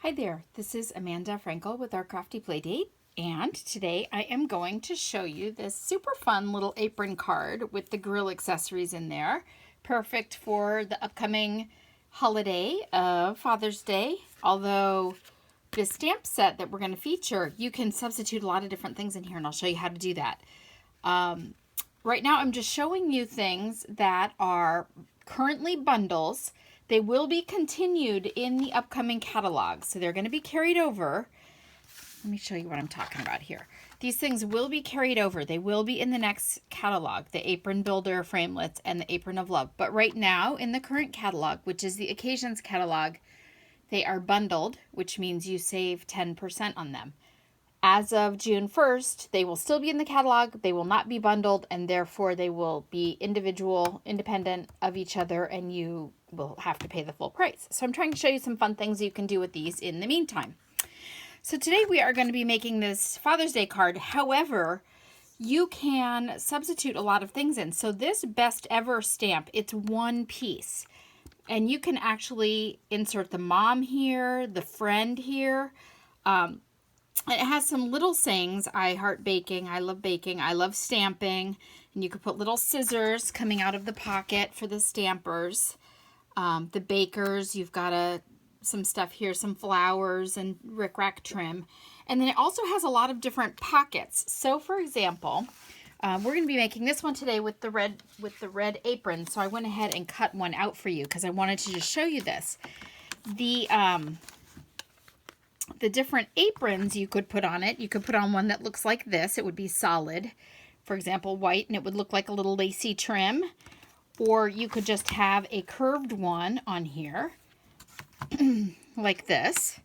Hi there, this is Amanda Frankel with our Crafty Playdate, and today I am going to show you this super fun little apron card with the grill accessories in there. Perfect for the upcoming holiday of Father's Day, although this stamp set that we're going to feature, you can substitute a lot of different things in here, and I'll show you how to do that. Right now I'm just showing you things that are currently bundles. They will be continued in the upcoming catalog, so they're going to be carried over. Let me show you what I'm talking about here. These things will be carried over. They will be in the next catalog, the Apron Builder Framelits and the Apron of Love. But right now, in the current catalog, which is the Occasions catalog, they are bundled, which means you save 10% on them. As of June 1st, they will still be in the catalog. They will not be bundled, and therefore they will be independent of each other, and you will have to pay the full price. So I'm trying to show you some fun things you can do with these in the meantime. So today we are going to be making this Father's Day card. However, you can substitute a lot of things in. So this best ever stamp, it's one piece. And you can actually insert the mom here, the friend here. It has some little sayings. I heart baking, I love stamping. And you could put little scissors coming out of the pocket for the stampers. The bakers, you've got some stuff here, some flowers and rickrack trim. And then it also has a lot of different pockets. So for example, we're going to be making this one today with the red apron. So I went ahead and cut one out for you because I wanted to just show you this. The different aprons you could put on it. You could put on one that looks like this. It would be solid. For example, white, and it would look like a little lacy trim. Or you could just have a curved one on here, like this,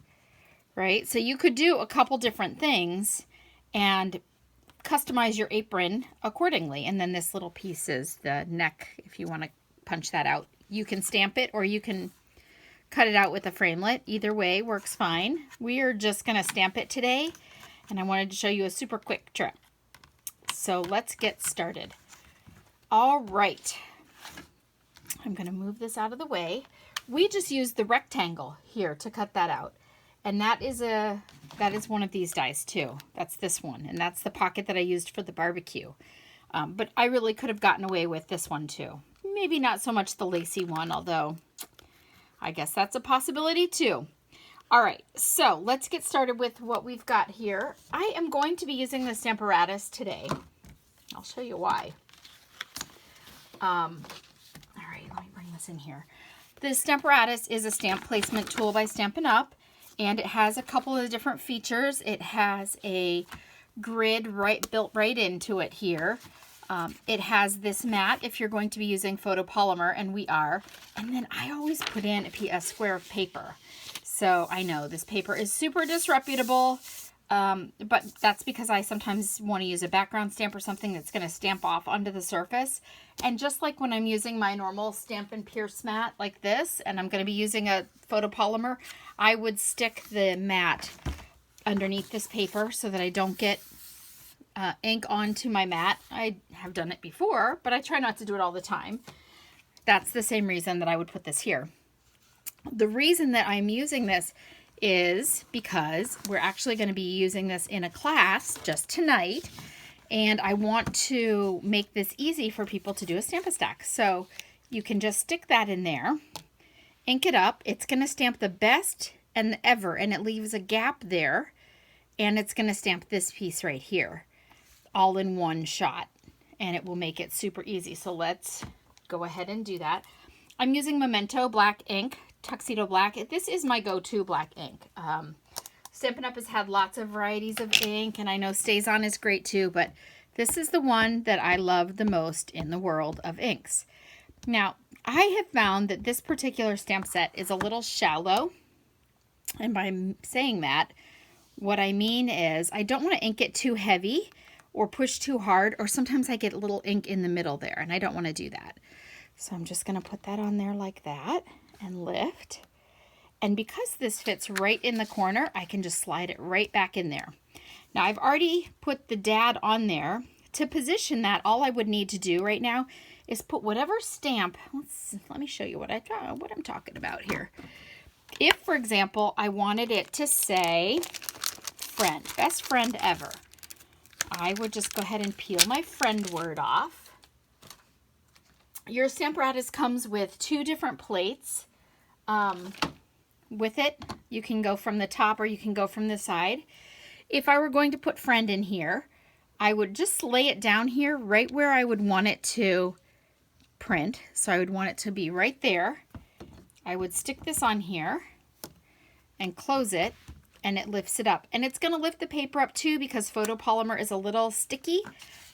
right? So you could do a couple different things and customize your apron accordingly. And then this little piece is the neck, if you want to punch that out. You can stamp it, or you can cut it out with a framelit. Either way works fine. We are just going to stamp it today, and I wanted to show you a super quick trick. So let's get started. All right. I'm going to move this out of the way. We just used the rectangle here to cut that out. And that is one of these dies too. That's this one. And that's the pocket that I used for the barbecue. But I really could have gotten away with this one too. Maybe not so much the lacy one, although I guess that's a possibility too. All right, so let's get started with what we've got here. I am going to be using the Stamparatus today. I'll show you why. All right, let me bring this in here. The Stamparatus is a stamp placement tool by Stampin' Up, and it has a couple of different features. It has a grid built right into it here. It has this mat if you're going to be using photopolymer, and we are. And then I always put in a square of paper. So I know this paper is super disreputable, but that's because I sometimes want to use a background stamp or something that's going to stamp off onto the surface. And just like when I'm using my normal Stampin' Pierce mat like this, and I'm going to be using a photopolymer, I would stick the mat underneath this paper so that I don't get ink onto my mat. I have done it before, but I try not to do it all the time. That's the same reason that I would put this here. The reason that I'm using this is because we're actually going to be using this in a class just tonight, and I want to make this easy for people to do a Stamp-A-Stack. So you can just stick that in there, ink it up. It's going to stamp the best and the ever, and it leaves a gap there, and it's going to stamp this piece right here all in one shot, and it will make it super easy. So let's go ahead and do that. I'm using Memento black ink, Tuxedo black. This is my go-to black ink. Stampin' Up has had lots of varieties of ink, and I know StazOn is great too, but this is the one that I love the most in the world of inks. Now, I have found that this particular stamp set is a little shallow, and by saying that, what I mean is I don't want to ink it too heavy or push too hard, or sometimes I get a little ink in the middle there, and I don't want to do that. So I'm just going to put that on there like that and lift. And because this fits right in the corner, I can just slide it right back in there. Now I've already put the dad on there. To position that, all I would need to do right now is put whatever stamp, let me show you what I'm talking about here. If, for example, I wanted it to say friend, best friend ever, I would just go ahead and peel my friend word off. Your Stamparatus comes with 2 different plates. With it, you can go from the top or you can go from the side. If I were going to put friend in here, I would just lay it down here right where I would want it to print. So I would want it to be right there. I would stick this on here and close it, and it lifts it up. And it's going to lift the paper up too because photopolymer is a little sticky.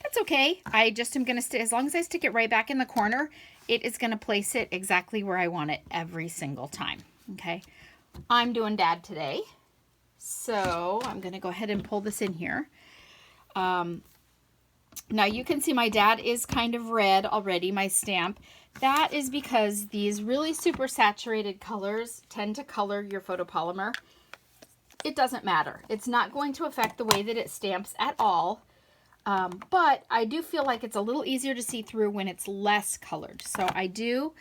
That's okay. I just am going to as long as I stick it right back in the corner, it is going to place it exactly where I want it every single time. Okay. I'm doing dad today, so I'm going to go ahead and pull this in here. Now you can see my dad is kind of red already, my stamp. That is because these really super saturated colors tend to color your photopolymer. It doesn't matter. It's not going to affect the way that it stamps at all. But I do feel like it's a little easier to see through when it's less colored. So I do,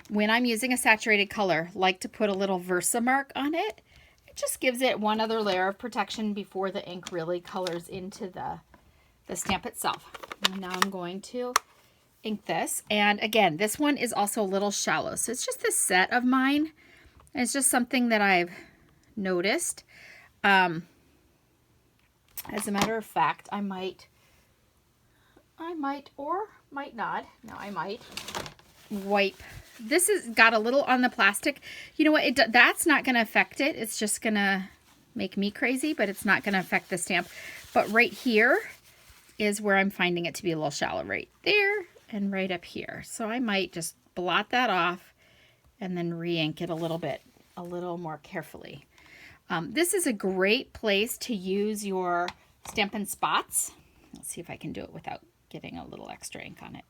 when I'm using a saturated color, like to put a little Versamark on it. It just gives it one other layer of protection before the ink really colors into the stamp itself. And now I'm going to ink this. And again, this one is also a little shallow. So it's just this set of mine. And it's just something that I've noticed. As a matter of fact, I might or might not. No, I might wipe. This has got a little on the plastic. You know what? That's not going to affect it. It's just going to make me crazy, but it's not going to affect the stamp. But right here is where I'm finding it to be a little shallow, right there and right up here. So I might just blot that off and then re-ink it a little more carefully. This is a great place to use your Stampin' Spots. Let's see if I can do it without getting a little extra ink on it.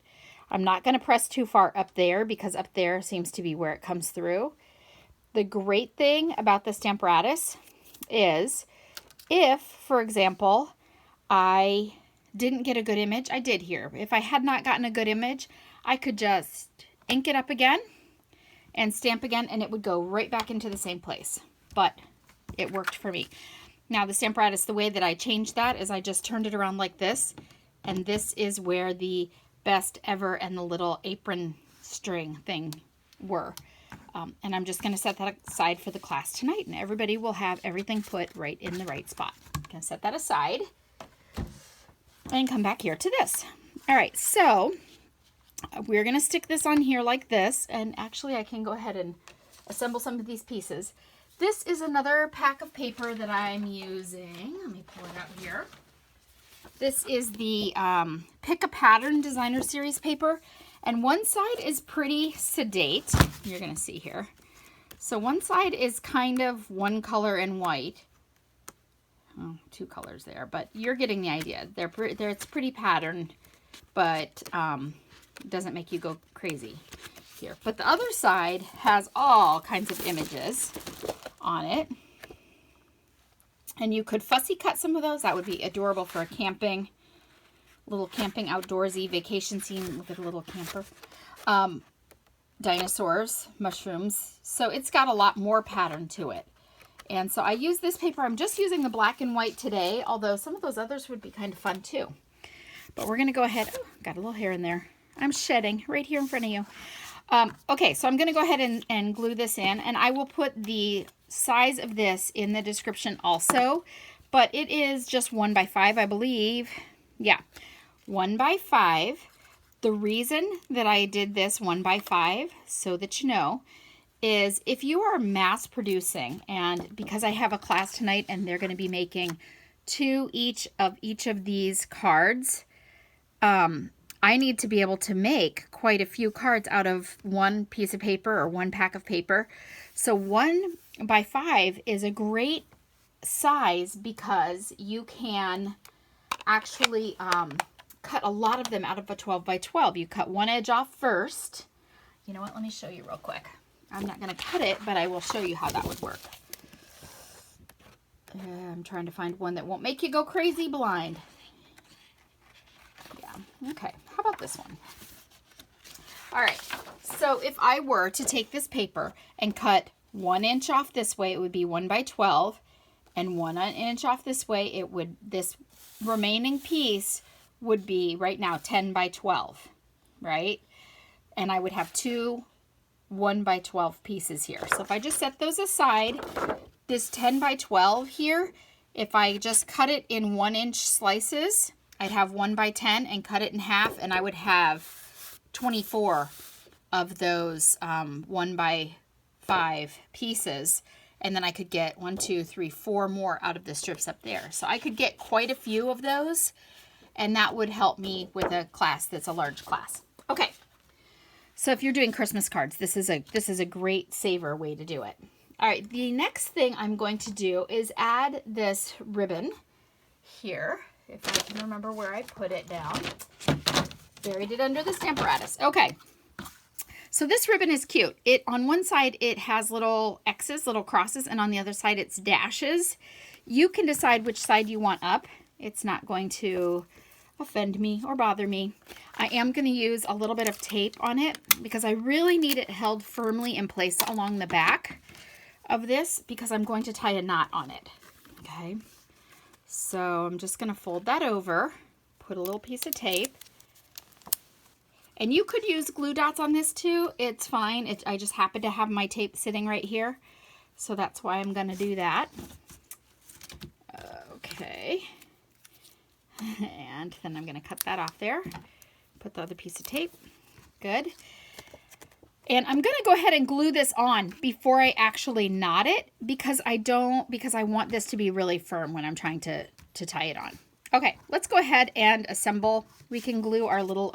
I'm not going to press too far up there because up there seems to be where it comes through. The great thing about the Stamparatus is if, for example, I didn't get a good image, I did here. If I had not gotten a good image, I could just ink it up again and stamp again, and it would go right back into the same place. But it worked for me. Now the Stamparatus, the way that I changed that is I just turned it around like this, and this is where the best ever and the little apron string thing were. And I'm just going to set that aside for the class tonight, and everybody will have everything put right in the right spot. I'm going to set that aside and come back here to this. All right, so we're going to stick this on here like this, and actually I can go ahead and assemble some of these pieces. This is another pack of paper that I'm using. Let me pull it out here. This is the Pick a Pattern Designer Series paper, and one side is pretty sedate. You're going to see here. So one side is kind of one color and white. Oh, 2 colors there, but you're getting the idea. It's pretty patterned, but it doesn't make you go crazy here. But the other side has all kinds of images on it. And you could fussy cut some of those. That would be adorable for a little camping outdoorsy vacation scene. Look at a little camper. Dinosaurs, mushrooms. So it's got a lot more pattern to it. And so I use this paper. I'm just using the black and white today, although some of those others would be kind of fun too. But we're going to go ahead. Oh, got a little hair in there. I'm shedding right here in front of you. Okay, so I'm going to go ahead and glue this in, and I will put the size of this in the description also, but it is just 1 by 5, I believe. Yeah, 1 by 5. The reason that I did this 1 by 5, so that you know, is if you are mass producing, and because I have a class tonight and they're going to be making 2 each of these cards, I need to be able to make quite a few cards out of one piece of paper or one pack of paper. So 1 by 5 is a great size because you can actually cut a lot of them out of a 12 by 12. You cut one edge off first. You know what? Let me show you real quick. I'm not going to cut it, but I will show you how that would work. I'm trying to find one that won't make you go crazy blind. Yeah, okay. How about this one? All right, so if I were to take this paper and cut 1 inch off this way, it would be 1 by 12, and 1 inch off this way, it would, this remaining piece would be right now 10 by 12, right? And I would have 2 1 by 12 pieces here. So if I just set those aside, this 10 by 12 here, if I just cut it in 1 inch slices, I'd have 1 by 10 and cut it in half, and I would have 24 of those 1 by 5 pieces. And then I could get 1, 2, 3, 4 more out of the strips up there. So I could get quite a few of those, and that would help me with a class that's a large class. Okay, so if you're doing Christmas cards, this is a great saver way to do it. All right, the next thing I'm going to do is add this ribbon here. If I can remember where I put it down. Buried it under the Stamparatus. Okay. So this ribbon is cute. It, on one side, it has little X's, little crosses, and on the other side, it's dashes. You can decide which side you want up. It's not going to offend me or bother me. I am going to use a little bit of tape on it because I really need it held firmly in place along the back of this because I'm going to tie a knot on it. Okay. So I'm just going to fold that over, put a little piece of tape. And you could use glue dots on this too. It's fine. I just happen to have my tape sitting right here. So that's why I'm going to do that. Okay. And then I'm going to cut that off there. Put the other piece of tape. Good. And I'm going to go ahead and glue this on before I actually knot it because I want this to be really firm when I'm trying to tie it on. Okay, let's go ahead and assemble. We can glue our little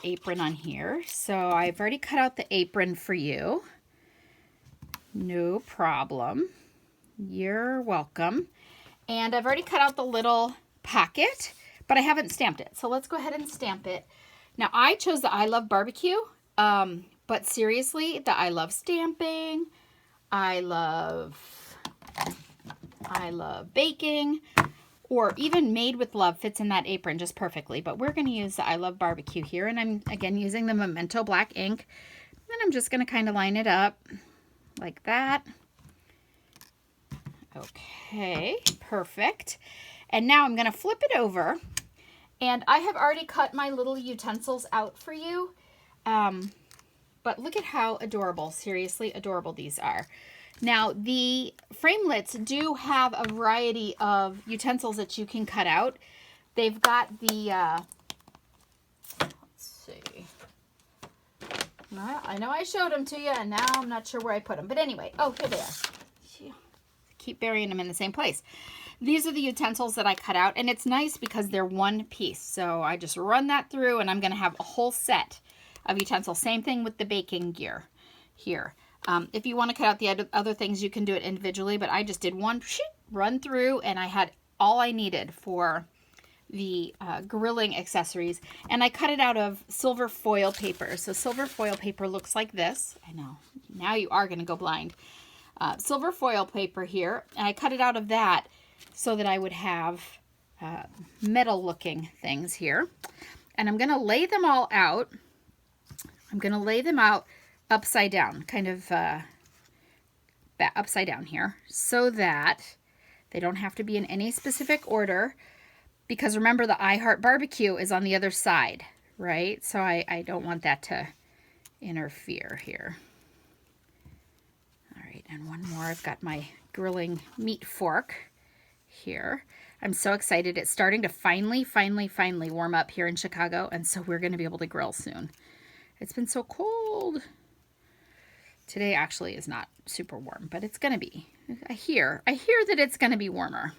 apron on here. So I've already cut out the apron for you. No problem. You're welcome. And I've already cut out the little pocket, but I haven't stamped it. So let's go ahead and stamp it. Now I chose the I Love Barbecue, but seriously, the I Love Stamping, I love baking, or even Made with Love fits in that apron just perfectly. But we're going to use the I Love Barbecue here, and I'm again using the Memento black ink. And I'm just going to kind of line it up like that. Okay, perfect. And now I'm going to flip it over. And I have already cut my little utensils out for you. But look at how adorable, seriously adorable these are. Now, the framelits do have a variety of utensils that you can cut out. They've got the, let's see. Well, I know I showed them to you, and now I'm not sure where I put them. But anyway, oh, here they are. Keep burying them in the same place. These are the utensils that I cut out, and it's nice because they're one piece. So I just run that through, and I'm going to have a whole set of utensils. Same thing with the baking gear here. If you want to cut out the other things, you can do it individually, but I just did one run through, and I had all I needed for the grilling accessories. And I cut it out of silver foil paper. So silver foil paper looks like this. I know, now you are going to go blind. Silver foil paper here, and I cut it out of that so that I would have metal looking things here. And I'm going to lay them all out. I'm going to lay them out upside down, kind of upside down here, so that they don't have to be in any specific order, because remember the I Heart Barbecue is on the other side, right? So I don't want that to interfere here. All right, and one more. I've got my grilling meat fork here. I'm so excited. It's starting to finally warm up here in Chicago, and so we're going to be able to grill soon. It's been so cold. Today actually is not super warm, but it's going to be. I hear that it's going to be warmer.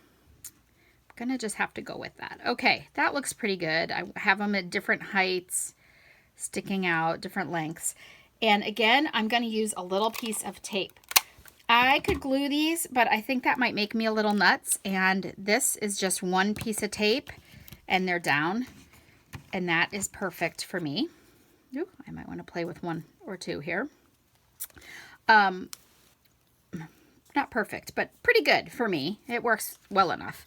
I'm going to just have to go with that. Okay, that looks pretty good. I have them at different heights, sticking out, different lengths. And again, I'm going to use a little piece of tape. I could glue these, but I think that might make me a little nuts. And this is just one piece of tape, and they're down. And that is perfect for me. Ooh, I might want to play with one or two here. Not perfect, but pretty good for me. It works well enough.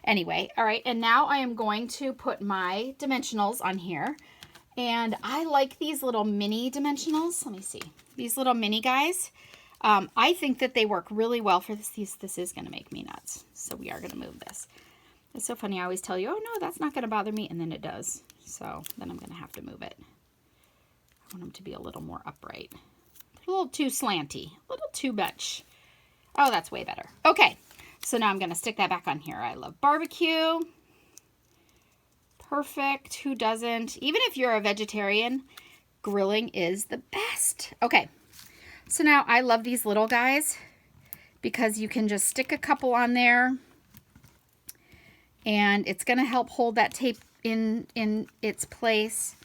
Anyway, all right, and now I am going to put my dimensionals on here. And I like these little mini dimensionals. Let me see. These little mini guys. I think that they work really well for this. This is going to make me nuts. So we are going to move this. It's so funny. I always tell you, oh no, that's not going to bother me. And then it does. So then I'm going to have to move it. I want them to be a little more upright. A little too slanty. A little too much. Oh, that's way better. Okay. So now I'm going to stick that back on here. I love barbecue. Perfect. Who doesn't? Even if you're a vegetarian, grilling is the best. Okay. So now I love these little guys because you can just stick a couple on there and it's going to help hold that tape in its place.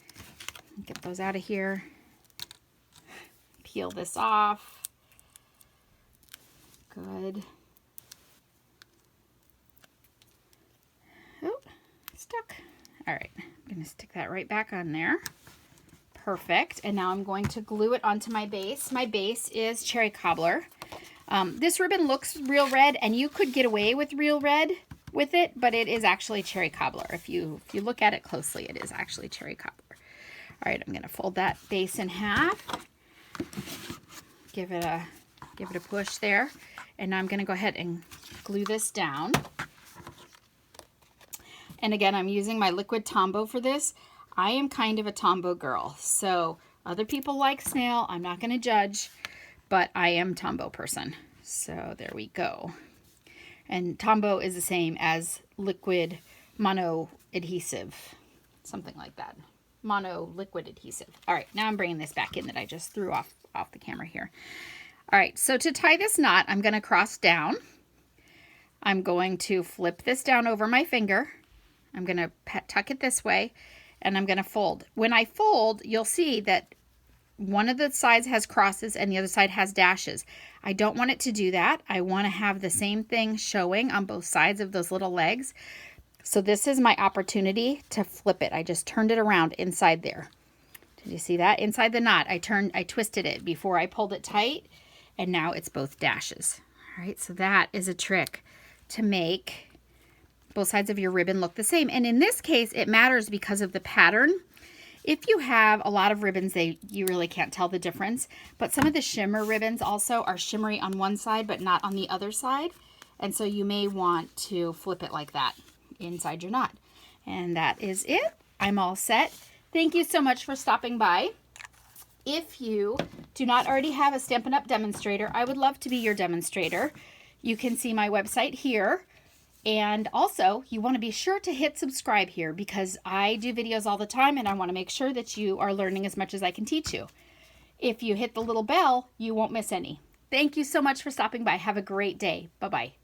Get those out of here. Peel this off. Good. Oh, stuck. All right, I'm going to stick that right back on there. Perfect. And now I'm going to glue it onto my base. My base is cherry cobbler. This ribbon looks real red, and you could get away with real red with it, but it is actually cherry cobbler. If you look at it closely, it is actually cherry cobbler. All right, I'm going to fold that base in half. Give it a push there, and now I'm going to go ahead and glue this down. And again, I'm using my liquid Tombow for this. I am kind of a Tombow girl, so other people like snail. I'm not going to judge, but I am Tombow person. So there we go. And Tombow is the same as liquid mono adhesive, something like that. Mono liquid adhesive. All right, now I'm bringing this back in that I just threw off the camera here. All right, so to tie this knot, I'm going to cross down. I'm going to flip this down over my finger. I'm going to tuck it this way, and I'm going to fold. When I fold, you'll see that one of the sides has crosses and the other side has dashes. I don't want it to do that. I want to have the same thing showing on both sides of those little legs. So this is my opportunity to flip it. I just turned it around inside there. Did you see that? Inside the knot, I twisted it before I pulled it tight, and now it's both dashes. All right, so that is a trick to make both sides of your ribbon look the same. And in this case, it matters because of the pattern. If you have a lot of ribbons, you really can't tell the difference. But some of the shimmer ribbons also are shimmery on one side, but not on the other side. And so you may want to flip it like that inside your knot. And that is it. I'm all set. Thank you so much for stopping by. If you do not already have a Stampin' Up! Demonstrator, I would love to be your demonstrator. You can see my website here. And also, you want to be sure to hit subscribe here because I do videos all the time and I want to make sure that you are learning as much as I can teach you. If you hit the little bell, you won't miss any. Thank you so much for stopping by. Have a great day. Bye-bye.